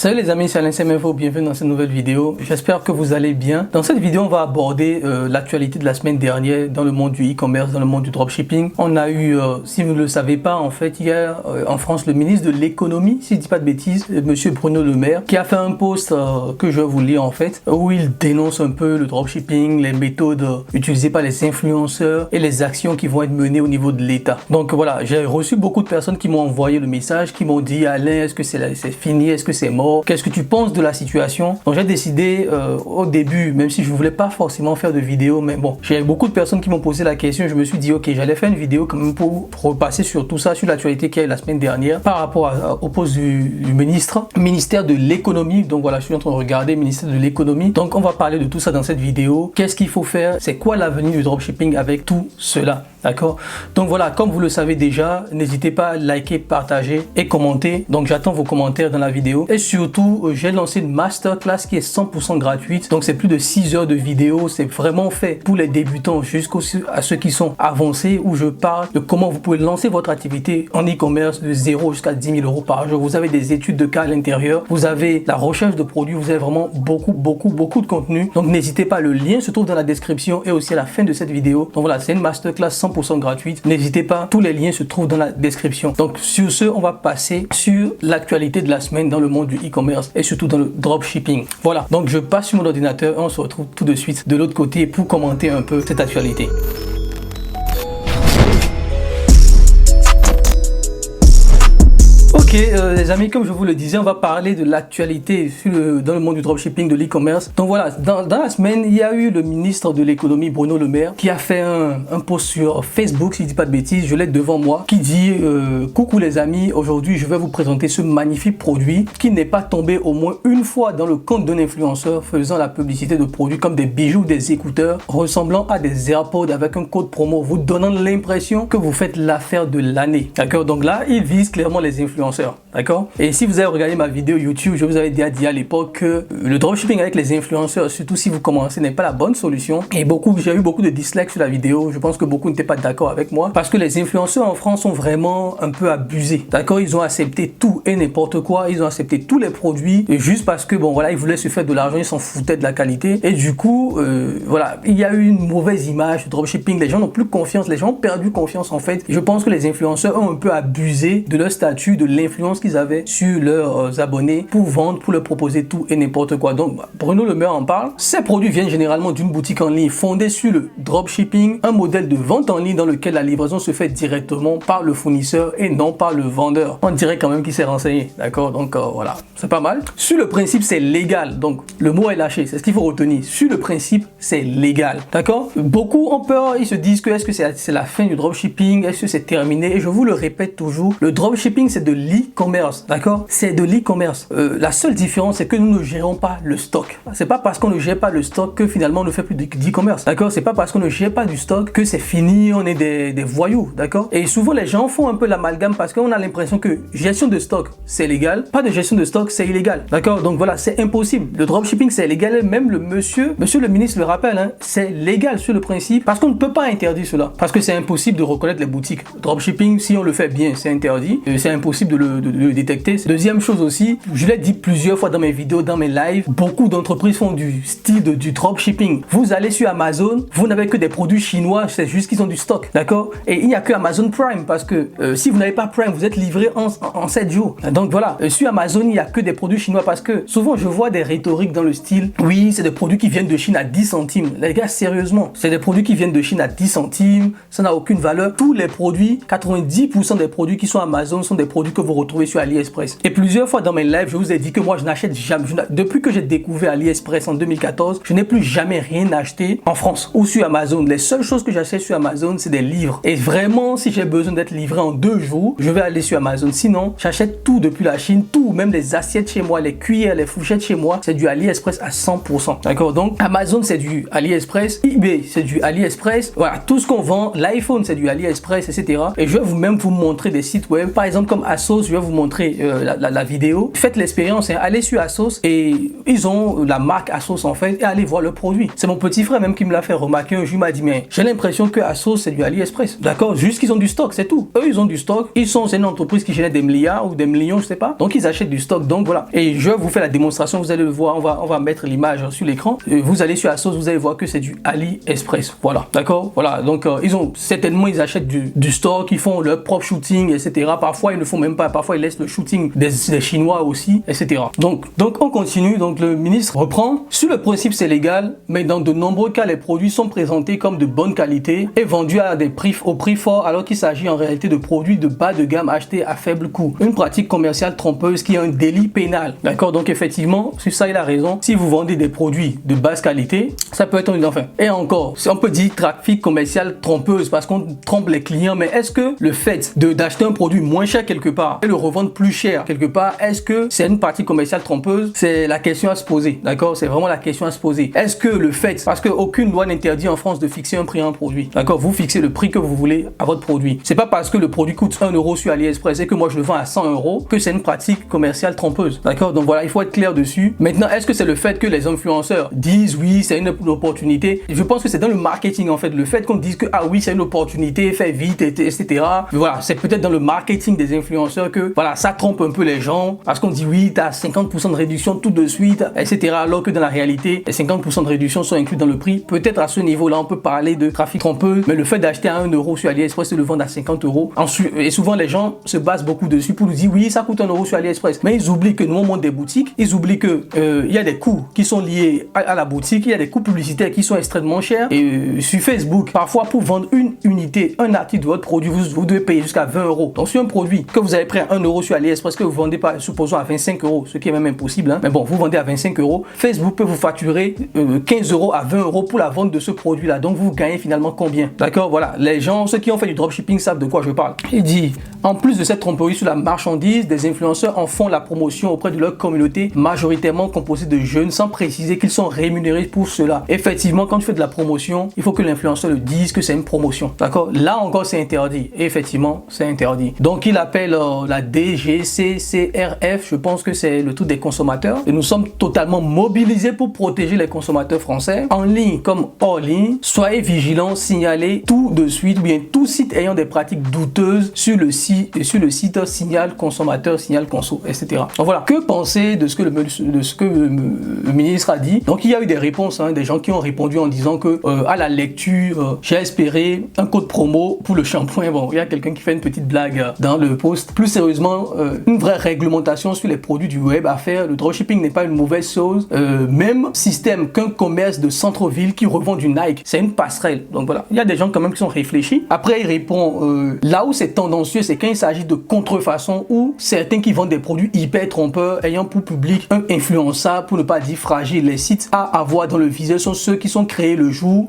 Salut les amis, c'est Alain CMFO, bienvenue dans cette nouvelle vidéo. J'espère que vous allez bien. Dans cette vidéo, on va aborder l'actualité de la semaine dernière dans le monde du e-commerce, dans le monde du dropshipping. On a eu, si vous ne le savez pas, en fait, hier en France, le ministre de l'économie, si je ne dis pas de bêtises, monsieur Bruno Le Maire, qui a fait un post que je vais vous lire en fait, où il dénonce un peu le dropshipping, les méthodes utilisées par les influenceurs et les actions qui vont être menées au niveau de l'État. Donc voilà, j'ai reçu beaucoup de personnes qui m'ont envoyé le message, qui m'ont dit Alain, est-ce que c'est fini, est-ce que c'est mort? Qu'est-ce que tu penses de la situation? Donc j'ai décidé au début, même si je ne voulais pas forcément faire de vidéo, mais bon, j'ai beaucoup de personnes qui m'ont posé la question, je me suis dit ok, j'allais faire une vidéo quand même pour repasser sur tout ça, sur l'actualité qu'il y a eu la semaine dernière par rapport au poste du ministère de l'économie. Donc voilà, je suis en train de regarder ministère de l'économie. Donc on va parler de tout ça dans cette vidéo. Qu'est-ce qu'il faut faire? C'est quoi l'avenir du dropshipping avec tout cela? D'accord? Donc voilà, comme vous le savez déjà, n'hésitez pas à liker, partager et commenter. Donc j'attends vos commentaires dans la vidéo. Et surtout, j'ai lancé une masterclass qui est 100% gratuite. Donc c'est plus de 6 heures de vidéo. C'est vraiment fait pour les débutants jusqu'à ceux qui sont avancés, où je parle de comment vous pouvez lancer votre activité en e-commerce de 0 jusqu'à 10 000 euros par jour. Vous avez des études de cas à l'intérieur. Vous avez la recherche de produits. Vous avez vraiment beaucoup de contenu. Donc n'hésitez pas, le lien se trouve dans la description et aussi à la fin de cette vidéo. Donc voilà, c'est une masterclass 100% gratuite. N'hésitez pas, tous les liens se trouvent dans la description. Donc sur ce, on va passer sur l'actualité de la semaine dans le monde du e-commerce et surtout dans le dropshipping. Voilà, donc je passe sur mon ordinateur et on se retrouve tout de suite de l'autre côté pour commenter un peu cette actualité. Ok les amis, comme je vous le disais, on va parler de l'actualité dans le monde du dropshipping, de l'e-commerce. Donc voilà, dans la semaine, il y a eu le ministre de l'économie, Bruno Le Maire, qui a fait un post sur Facebook, si je ne dis pas de bêtises, je l'ai devant moi, qui dit coucou les amis, aujourd'hui je vais vous présenter ce magnifique produit qui n'est pas tombé au moins une fois dans le compte d'un influenceur faisant la publicité de produits comme des bijoux, des écouteurs ressemblant à des AirPods avec un code promo vous donnant l'impression que vous faites l'affaire de l'année. D'accord? Donc là, il vise clairement les influenceurs. D'accord? Et si vous avez regardé ma vidéo YouTube, je vous avais déjà dit à l'époque que le dropshipping avec les influenceurs, surtout si vous commencez, n'est pas la bonne solution. Et j'ai eu beaucoup de dislikes sur la vidéo. Je pense que beaucoup n'étaient pas d'accord avec moi parce que les influenceurs en France sont vraiment un peu abusés. D'accord? Ils ont accepté tout et n'importe quoi. Ils ont accepté tous les produits juste parce que bon voilà, ils voulaient se faire de l'argent, ils s'en foutaient de la qualité. Et du coup, voilà, il y a eu une mauvaise image du dropshipping. Les gens n'ont plus confiance. Les gens ont perdu confiance en fait. Je pense que les influenceurs ont un peu abusé de leur statut, de l'influence qu'ils avaient sur leurs abonnés pour vendre, pour leur proposer tout et n'importe quoi. Donc Bruno Le Maire en parle. Ces produits viennent généralement d'une boutique en ligne fondée sur le dropshipping, un modèle de vente en ligne dans lequel la livraison se fait directement par le fournisseur et non par le vendeur. On dirait quand même qu'il s'est renseigné, d'accord? Donc voilà, c'est pas mal. Sur le principe, c'est légal. Donc le mot est lâché, c'est ce qu'il faut retenir. Sur le principe, c'est légal, d'accord? Beaucoup ont peur, ils se disent que est-ce que c'est la fin du dropshipping, est-ce que c'est terminé? Et je vous le répète toujours, le dropshipping c'est de l'e-commerce, d'accord? C'est de l'e-commerce. La seule différence, c'est que nous ne gérons pas le stock. C'est pas parce qu'on ne gère pas le stock que finalement on ne fait plus d'e-commerce, d'accord? C'est pas parce qu'on ne gère pas du stock que c'est fini, on est des voyous, d'accord? Et souvent les gens font un peu l'amalgame parce qu'on a l'impression que gestion de stock c'est légal, pas de gestion de stock c'est illégal, d'accord? Donc voilà, c'est impossible. Le dropshipping c'est légal, et même monsieur le ministre le rappelle, hein, c'est légal sur le principe parce qu'on ne peut pas interdire cela, parce que c'est impossible de reconnaître les boutiques. Dropshipping, si on le fait bien, c'est interdit, c'est impossible de le détecter. Deuxième chose aussi, je l'ai dit plusieurs fois dans mes vidéos, dans mes lives, beaucoup d'entreprises font du style du dropshipping. Vous allez sur Amazon, vous n'avez que des produits chinois, c'est juste qu'ils ont du stock, d'accord? Et il n'y a que Amazon Prime parce que si vous n'avez pas Prime, vous êtes livré en 7 jours. Donc voilà, sur Amazon, il n'y a que des produits chinois parce que souvent je vois des rhétoriques dans le style, oui, c'est des produits qui viennent de Chine à 10 centimes. Les gars, sérieusement, c'est des produits qui viennent de Chine à 10 centimes, ça n'a aucune valeur. Tous les produits, 90% des produits qui sont Amazon sont des produits que vous retrouvez sur AliExpress. Et plusieurs fois dans mes lives, je vous ai dit que moi, je n'achète jamais. Depuis que j'ai découvert AliExpress en 2014, je n'ai plus jamais rien acheté en France ou sur Amazon. Les seules choses que j'achète sur Amazon, c'est des livres. Et vraiment, si j'ai besoin d'être livré en 2 jours, je vais aller sur Amazon. Sinon, j'achète tout depuis la Chine, tout, même les assiettes chez moi, les cuillères, les fourchettes chez moi, c'est du AliExpress à 100%. D'accord? Donc, Amazon, c'est du AliExpress. eBay, c'est du AliExpress. Voilà, tout ce qu'on vend, l'iPhone, c'est du AliExpress, etc. Et je vais même vous montrer des sites web, par exemple comme Asos, je vais vous montrer la vidéo. Faites l'expérience, hein. Allez sur ASOS et ils ont la marque ASOS en fait et allez voir le produit. C'est mon petit frère même qui me l'a fait remarquer un jour. Il m'a dit mais j'ai l'impression que ASOS c'est du AliExpress. D'accord, juste qu'ils ont du stock, c'est tout. Eux ils ont du stock. C'est une entreprise qui génère des milliards ou des millions, je sais pas. Donc ils achètent du stock. Donc voilà. Et je vais vous faire la démonstration. Vous allez le voir. On va mettre l'image sur l'écran. Vous allez sur ASOS, vous allez voir que c'est du AliExpress. Voilà. D'accord. Voilà. Donc ils achètent du stock. Ils font leur propre shooting, etc. Parfois ils ne font même pas. Parfois ils laissent le shooting des Chinois aussi, etc. Donc on continue. Donc le ministre reprend. Sur le principe c'est légal, mais dans de nombreux cas les produits sont présentés comme de bonne qualité et vendus à au prix fort alors qu'il s'agit en réalité de produits de bas de gamme achetés à faible coût. Une pratique commerciale trompeuse qui est un délit pénal. D'accord, donc effectivement, sur ça il a raison. Si vous vendez des produits de basse qualité, ça peut être enfin. Et encore, on peut dire trafic commercial trompeuse parce qu'on trompe les clients, mais est-ce que le fait d'acheter un produit moins cher quelque part et le revendre plus cher quelque part, est-ce que c'est une pratique commerciale trompeuse? C'est la question à se poser. D'accord, c'est vraiment la question à se poser. Est-ce que le fait, parce qu'aucune loi n'interdit en France de fixer un prix à un produit. D'accord, vous fixez le prix que vous voulez à votre produit. C'est pas parce que le produit coûte 1 euro sur AliExpress et que moi je le vends à 100 euros que c'est une pratique commerciale trompeuse. D'accord, donc voilà, il faut être clair dessus. Maintenant, est-ce que c'est le fait que les influenceurs disent oui, c'est une opportunité? Je pense que c'est dans le marketing en fait, le fait qu'on dise que ah oui, c'est une opportunité, fais vite, etc. Mais voilà, c'est peut-être dans le marketing des influenceurs que voilà, ça trompe un peu les gens parce qu'on dit oui, tu as 50% de réduction tout de suite, etc. Alors que dans la réalité, les 50% de réduction sont inclus dans le prix. Peut-être à ce niveau-là, on peut parler de trafic trompeux, mais le fait d'acheter à 1 euro sur AliExpress et de le vendre à 50 euros. Ensuite, et souvent les gens se basent beaucoup dessus pour nous dire oui, ça coûte 1 euro sur AliExpress. Mais ils oublient que nous on monte des boutiques, ils oublient que il y a des coûts qui sont liés à la boutique, il y a des coûts publicitaires qui sont extrêmement chers. Et sur Facebook, parfois pour vendre une unité, un article de votre produit, vous devez payer jusqu'à 20 euros. Donc sur un produit que vous avez pris à 1 euro sur AliExpress, que vous vendez pas, supposons à 25 euros, ce qui est même impossible, hein. Mais bon, vous vendez à 25 euros, Facebook peut vous facturer 15 euros à 20 euros pour la vente de ce produit-là. Donc vous gagnez finalement combien? D'accord, voilà. Les gens, ceux qui ont fait du dropshipping savent de quoi je parle. Il dit, en plus de cette tromperie sur la marchandise, des influenceurs en font la promotion auprès de leur communauté majoritairement composée de jeunes sans préciser qu'ils sont rémunérés pour cela. Effectivement, quand tu fais de la promotion, il faut que l'influenceur le dise que c'est une promotion. D'accord? Là encore, c'est interdit. Et effectivement, c'est interdit. Donc, il appelle la DGCCRF, je pense que c'est le truc des consommateurs. Et nous sommes totalement mobilisés pour protéger les consommateurs français, en ligne comme hors ligne. Soyez vigilants, signalez tout de suite, ou bien tout site ayant des pratiques douteuses sur le site signal consommateur, signal conso, etc. Donc voilà, que penser de ce que le ministre a dit? Donc il y a eu des réponses, hein, des gens qui ont répondu en disant que à la lecture, j'ai espéré un code promo pour le shampoing. Bon, il y a quelqu'un qui fait une petite blague dans le post. Plus sérieusement, une vraie réglementation sur les produits du web à faire. Le dropshipping n'est pas une mauvaise chose. Même système qu'un commerce de centre-ville qui revend du Nike, c'est une passerelle. Donc voilà, il y a des gens quand même qui sont réfléchis. Après, il répond là où c'est tendancieux, c'est quand il s'agit de contrefaçon ou certains qui vendent des produits hyper trompeurs ayant pour public un influençable, pour ne pas dire fragile. Les sites à avoir dans le viseur sont ceux qui sont créés le jour,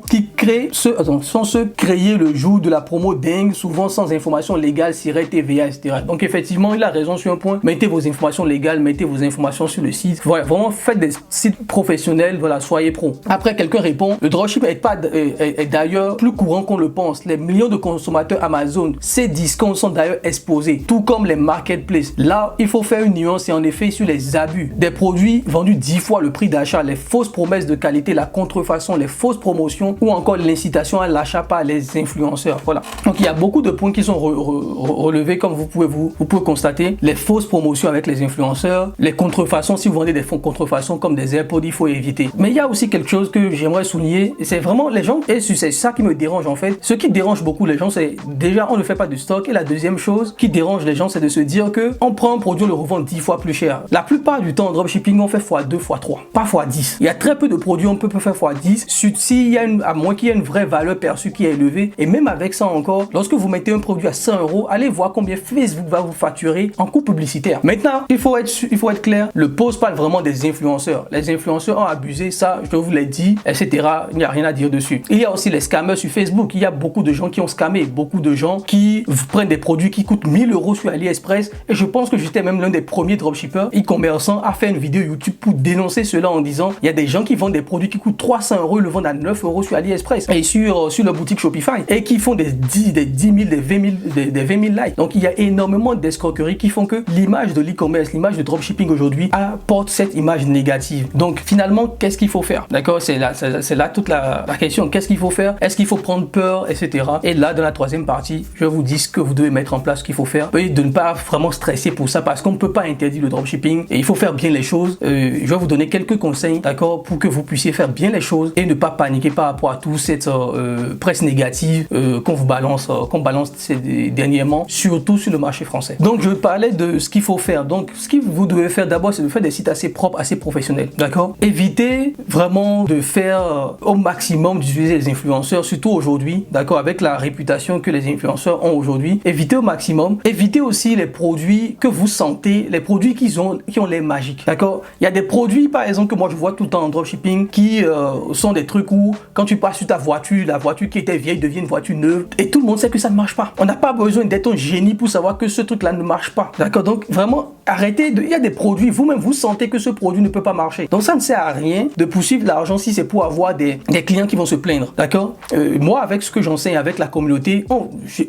sont ceux créés le jour de la promo dingue, souvent sans information légale, SIRET, TVA, etc. Donc effectivement, il a raison sur un point. Mettez vos informations légales, mettez vos informations sur le site. Voilà, vraiment faites des sites professionnels, voilà, soyez pro. Après, quelqu'un répond, le dropship est d'ailleurs plus courant qu'on le pense. Les millions de consommateurs Amazon, ces discounts sont d'ailleurs exposés, tout comme les marketplaces. Là, il faut faire une nuance et en effet sur les abus. Des produits vendus 10 fois le prix d'achat, les fausses promesses de qualité, la contrefaçon, les fausses promotions ou encore l'incitation à l'achat par les influenceurs. Voilà. Donc il y a beaucoup de points qui sont relevés comme vous pouvez constater. Les fausses promotions avec les influenceurs, les contrefaçons, si vous vendez des contrefaçons comme des AirPods, il faut éviter. Mais il y a aussi quelque chose que j'aimerais souligner, c'est vraiment les gens, et c'est ça qui me dérange en fait. Ce qui dérange beaucoup les gens, c'est déjà on ne fait pas de stock, et la deuxième chose qui dérange les gens, c'est de se dire que on prend un produit, on le revend 10 fois plus cher. La plupart du temps en dropshipping, on fait x2, x3, pas x10. Il y a très peu de produits, on peut faire x10, s'il y a à moins qu'il y ait une vraie valeur perçue qui est élevée. Et même avec ça encore, lorsque vous mettez un produit à 100 euros, allez voir combien Facebook va vous facturer en coût publicitaire. Maintenant, il faut être clair, le post parle vraiment des influenceurs. Les influenceurs ont abusé, ça, je vous l'ai dit, etc. Il n'y a rien à dire dessus. Il y a aussi les scammers sur Facebook. Il y a beaucoup de gens qui ont scammé, beaucoup de gens qui prennent des produits qui coûtent 1000 euros sur AliExpress. Et je pense que j'étais même l'un des premiers dropshippers e-commerçants à faire une vidéo YouTube pour dénoncer cela en disant il y a des gens qui vendent des produits qui coûtent 300 euros, ils le vendent à 9 euros sur AliExpress et sur la boutique Shopify et qui font des 10 000, des 20 000 likes. Donc il y a énormément de escroqueries qui font que l'image de l'e-commerce, l'image de dropshipping aujourd'hui apporte cette image négative. Donc finalement, qu'est-ce qu'il faut faire? D'accord, c'est là toute la question. Qu'est-ce qu'il faut faire? Est-ce qu'il faut prendre peur, etc. Et là, dans la troisième partie, je vous dis ce que vous devez mettre en place, ce qu'il faut faire, et de ne pas vraiment stresser pour ça, parce qu'on ne peut pas interdire le dropshipping et il faut faire bien les choses. Je vais vous donner quelques conseils, d'accord, pour que vous puissiez faire bien les choses et ne pas paniquer par rapport à toute cette presse négative qu'on balance dernièrement, surtout sur le marché français. Donc je parlais de ce qu'il faut faire. Donc ce que vous devez faire d'abord, c'est de faire des sites assez propres, assez professionnels, d'accord. Évitez vraiment de faire au maximum d'utiliser les influenceurs, surtout aujourd'hui, d'accord, avec la réputation que les influenceurs ont aujourd'hui. Évitez au maximum. Évitez aussi les produits que vous sentez, les produits qui ont l'air magiques, d'accord. Il y a des produits, par exemple, que moi je vois tout le temps en dropshipping qui sont des trucs où quand tu passes sur ta voiture, la voiture qui était vieille devient une voiture neuve et tout le monde sait que ça ne marche pas. On n'a pas besoin d'être un génie pour savoir que ce truc là ne marche pas, d'accord. Donc vraiment arrêtez il y a des produits, vous-même vous sentez que ce produit ne peut pas marcher, donc ça ne sert à rien de poursuivre l'argent si c'est pour avoir des clients qui vont se plaindre, d'accord. Moi, avec ce que j'enseigne avec la communauté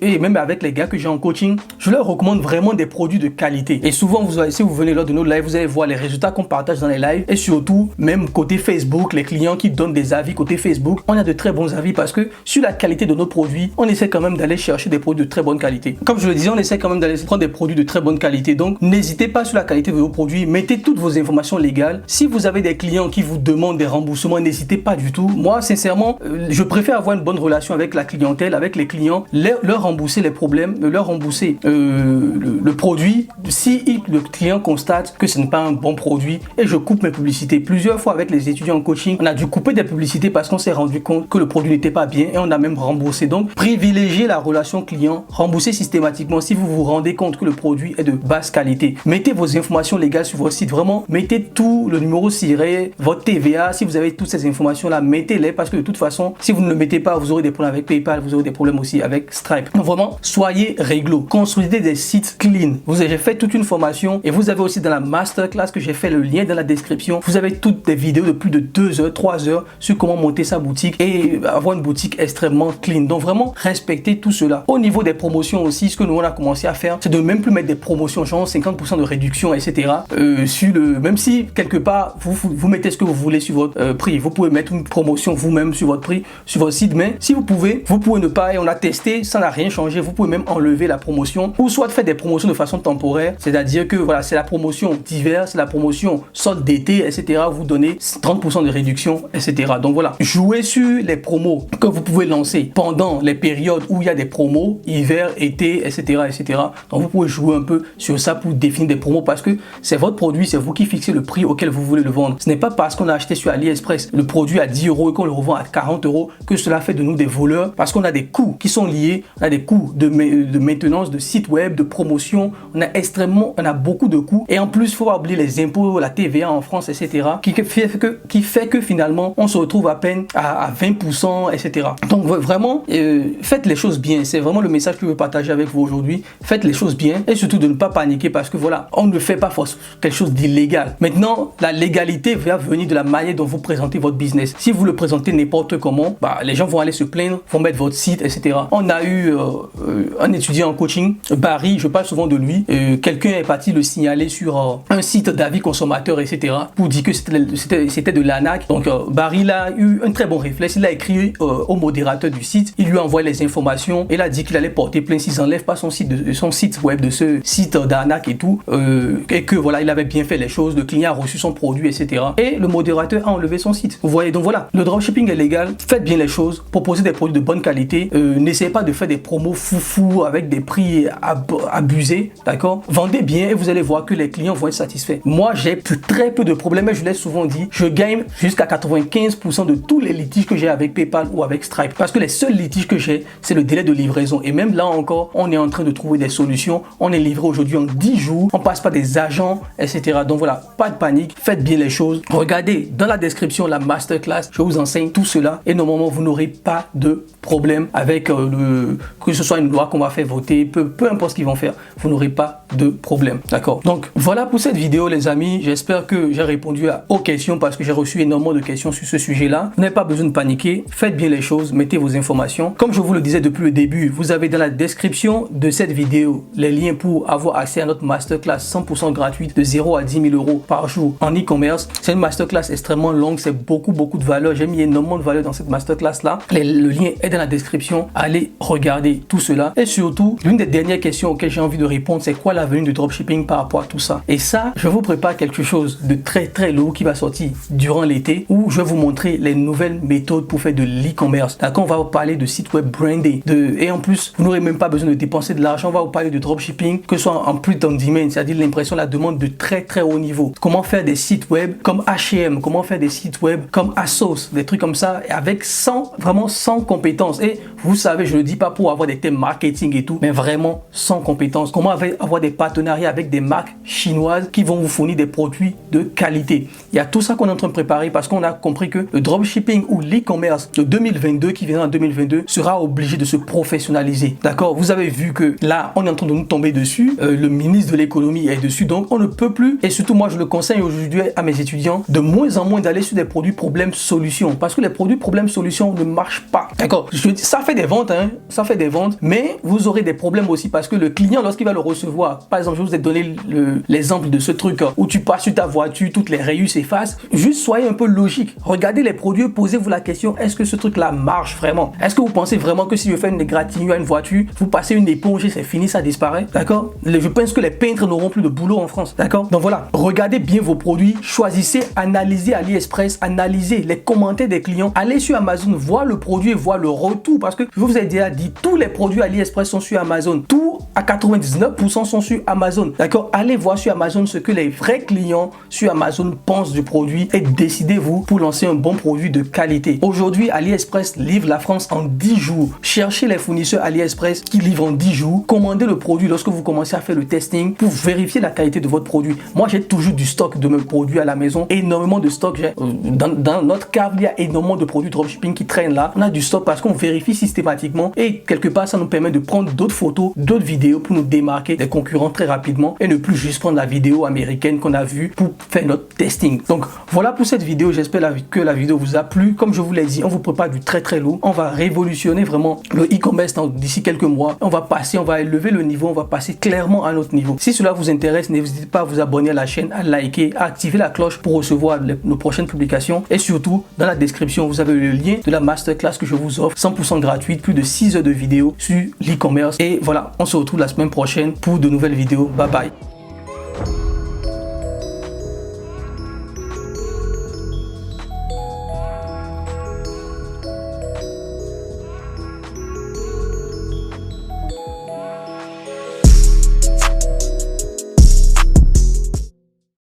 et même avec les gars que j'ai en coaching, je leur recommande vraiment des produits de qualité. Et souvent, si vous venez lors de nos lives, vous allez voir les résultats qu'on partage dans les lives. Et surtout, même côté Facebook, les clients qui donnent des avis côté Facebook, on a de très bons avis parce que sur la qualité de nos produits, on essaie quand même d'aller chercher des produits de très bonne qualité. Comme je le disais, on essaie quand même d'aller prendre des produits de très bonne qualité. Donc, n'hésitez pas sur la qualité de vos produits. Mettez toutes vos informations légales. Si vous avez des clients qui vous demandent des remboursements, n'hésitez pas du tout. Moi, sincèrement, je préfère avoir une bonne relation avec la clientèle, avec les clients, leur rembourser les problèmes, leur rembourser le produit si le client constate que ce n'est pas un bon produit, et je coupe mes publicités. Plusieurs fois avec les étudiants en coaching, on a dû couper des publicités parce qu'on s'est rendu compte que le produit n'était pas bien et on a même remboursé. Donc privilégiez la relation client, remboursez systématiquement si vous vous rendez compte que le produit est de basse qualité. Mettez vos informations légales sur votre site, vraiment mettez tout, le numéro ciré, votre TVA, si vous avez toutes ces informations là, mettez-les, parce que de toute façon, si vous ne le mettez pas, vous aurez des problèmes avec PayPal, vous aurez des problèmes aussi avec Stripe. Donc vraiment, soyez réglo, construisez des sites clean. J'ai fait toute une formation et vous avez aussi dans la masterclass que j'ai fait, le lien dans la description, vous avez toutes des vidéos de plus de 2 heures, 3 heures sur comment monter sa boutique et avoir une boutique extrêmement clean. Donc vraiment, respectez tout cela. Au niveau des promotions aussi, ce que nous on a commencé à faire, c'est de même plus mettre des promotions, genre 50% de réduction, etc. Même si quelque part, vous mettez ce que vous voulez sur votre prix. Vous pouvez mettre une promotion vous-même sur votre prix, sur votre site, mais si vous pouvez ne pas, et on a testé, ça n'a rien changé, vous pouvez même enlever la promotion ou soit faire des promotions de façon temporaire, c'est-à-dire que voilà, c'est la promotion d'hiver, c'est la promotion solde d'été, etc. Vous donnez 30% de réduction, etc. Donc voilà, jouez sur les promos que vous pouvez lancer pendant les périodes où il y a des promos, hiver, été, etc., etc. Donc vous pouvez jouer un peu sur ça pour définir des promos, parce que c'est votre produit, c'est vous qui fixez le prix auquel vous voulez le vendre. Ce n'est pas parce qu'on a acheté sur AliExpress le produit à 10 € et qu'on le revend à 40 € que cela fait de nous des voleurs, parce qu'on a des coûts qui sont liés, on a des coûts de maintenance, de site web, de promotion, on a beaucoup de coûts, et en plus il faut pas oublier les impôts, la TVA en France, etc. qui fait que finalement on se retrouve à peine à 20%, etc. Donc vraiment, faites les choses bien, c'est vraiment le message que je veux partager avec vous aujourd'hui. Faites les choses bien et surtout de ne pas paniquer, parce que voilà, on ne fait pas quelque chose d'illégal. Maintenant, la légalité va venir de la manière dont vous présentez votre business. Si vous le présentez n'importe comment, les gens vont aller se plaindre, vont mettre votre site, etc. On a eu un étudiant en coaching, Barry, je parle souvent de lui, quelqu'un est parti le signaler sur un site d'avis consommateur, etc. pour dire que c'était de l'arnaque. Donc Barry, il a eu un très bon réflexe, il a écrit au modérateur du site, il lui a envoyé les informations, il a dit qu'il allait porter plainte s'il n'enlève pas son site web de ce site d'arnaque et tout, et que voilà, il avait bien fait les choses, le client a reçu son produit, etc. Et le modérateur a enlevé son site. Vous voyez, donc voilà, le dropshipping est légal, faites bien les choses, proposez des produits de bonne qualité, n'essayez pas de faire des promos foufou avec des prix abusés, d'accord. Vendez bien et vous allez voir que les clients vont être satisfaits. Moi, j'ai très peu de problèmes, et je l'ai souvent dit, je gagne jusqu'à 95% de tous les litiges que j'ai avec PayPal ou avec Stripe, parce que les seuls litiges que j'ai, c'est le délai de livraison, et même là encore, on est en train de trouver des solutions. On est livré aujourd'hui en 10 jours, on passe par des agents, etc. Donc voilà, pas de panique, faites bien les choses. Regardez dans la description la masterclass, je vous enseigne tout cela, et normalement vous n'aurez pas de problème avec que ce soit une loi qu'on va faire voter, peu importe ce qu'ils vont faire, vous n'aurez pas de problème. D'accord? Donc voilà pour cette vidéo les amis, j'espère que j'ai répondu aux questions parce que j'ai reçu énormément de questions sur ce sujet-là. Vous n'avez pas besoin de paniquer, faites bien les choses, mettez vos informations. Comme je vous le disais depuis le début, vous avez dans la description de cette vidéo les liens pour avoir accès à notre masterclass 100% gratuite de 0 à 10 000 euros par jour en e-commerce. C'est une masterclass extrêmement longue, c'est beaucoup de valeur. J'ai mis énormément de valeur dans cette masterclass-là. Le lien est dans la description. Allez regarder tout cela. Et surtout, l'une des dernières questions auxquelles j'ai envie de répondre, c'est quoi l'avenir du dropshipping par rapport à tout ça? Et ça, je vous prépare quelque chose de très lourd qui va sortir durant l'été où je vais vous montrer les nouvelles méthodes pour faire de l'e-commerce. D'accord? On va vous parler de site web brandé. Et en plus, vous n'aurez même pas besoin de dépenser de l'argent. On va vous parler de dropshipping, que ce soit en print on demand, c'est-à-dire l'impression, la demande de très haut niveau. Comment faire des sites web comme H&M, comment faire des sites web comme ASOS, des trucs comme ça, avec vraiment sans compétences. Et vous savez, je ne le dis pas pour avoir des thèmes marketing et tout, mais vraiment sans compétences. Comment avoir des partenariats avec des marques chinoises qui vont vous fournir des produits de qualité. Il y a tout ça qu'on est en train de préparer parce qu'on a compris que le dropshipping ou l'e-commerce de 2022 qui viendra en 2022 sera obligé de se professionnaliser. D'accord? Vous avez vu que là, on est en train de nous tomber dessus. Le ministre de l'économie est dessus, donc on ne peut plus. Et surtout, moi, je le conseille aujourd'hui à mes étudiants de moins en moins d'aller sur des produits problèmes-solutions parce que les produits problèmes-solutions ne marchent pas. D'accord? Je dis, ça fait des ventes, hein, ça fait des ventes, mais vous aurez des problèmes aussi parce que le client, lorsqu'il va le recevoir, par exemple, je vous ai donné l'exemple de ce truc où tu passes sur ta voiture, toutes les rayures s'effacent. Juste soyez un peu logique. Regardez les produits, posez-vous la question, est-ce que ce truc-là marche vraiment? Est-ce que vous pensez vraiment que si je fais une égratignure à une voiture, vous passez une éponge et c'est fini, ça disparaît? D'accord? Je pense que les peintres n'auront plus de boulot en France. D'accord? Donc voilà, regardez bien vos produits, choisissez, analysez AliExpress, analysez les commentaires des clients, allez sur Amazon, voir le produit et voir le retour parce que je vous ai déjà dit, tous les produits AliExpress sont sur Amazon. Tout à 99% sont sur Amazon. D'accord? Allez voir sur Amazon ce que les vrais clients sur Amazon pensent du produit et décidez-vous pour lancer un bon produit de qualité. Aujourd'hui, AliExpress livre la France en 10 jours. Cherchez les fournisseurs AliExpress qui livrent en 10 jours. Commandez le produit lorsque vous commencez à faire le testing pour vérifier la qualité de votre produit. Moi, j'ai toujours du stock de mes produits à la maison. Énormément de stock. Dans notre cave, il y a énormément de produits dropshipping qui traînent là. On a du stock parce qu'on vérifie systématiquement et quelque part, ça nous permet de prendre d'autres photos, d'autres vidéos pour nous démarquer des concurrents très rapidement et ne plus juste prendre la vidéo américaine qu'on a vue pour faire notre testing. Donc voilà pour cette vidéo. J'espère que la vidéo vous a plu. Comme je vous l'ai dit, on vous prépare du très lourd. On va révolutionner vraiment le e-commerce d'ici quelques mois. On va élever le niveau, on va passer clairement à un autre niveau. Si cela vous intéresse, n'hésitez pas à vous abonner à la chaîne, à liker, à activer la cloche pour recevoir nos prochaines publications. Et surtout, dans la description, vous avez le lien de la masterclass que je vous offre, 100% gratuite, plus de 6 heures de vidéos sur l'e-commerce. Et voilà, on se retrouve la semaine prochaine pour de nouvelles vidéos. Bye bye.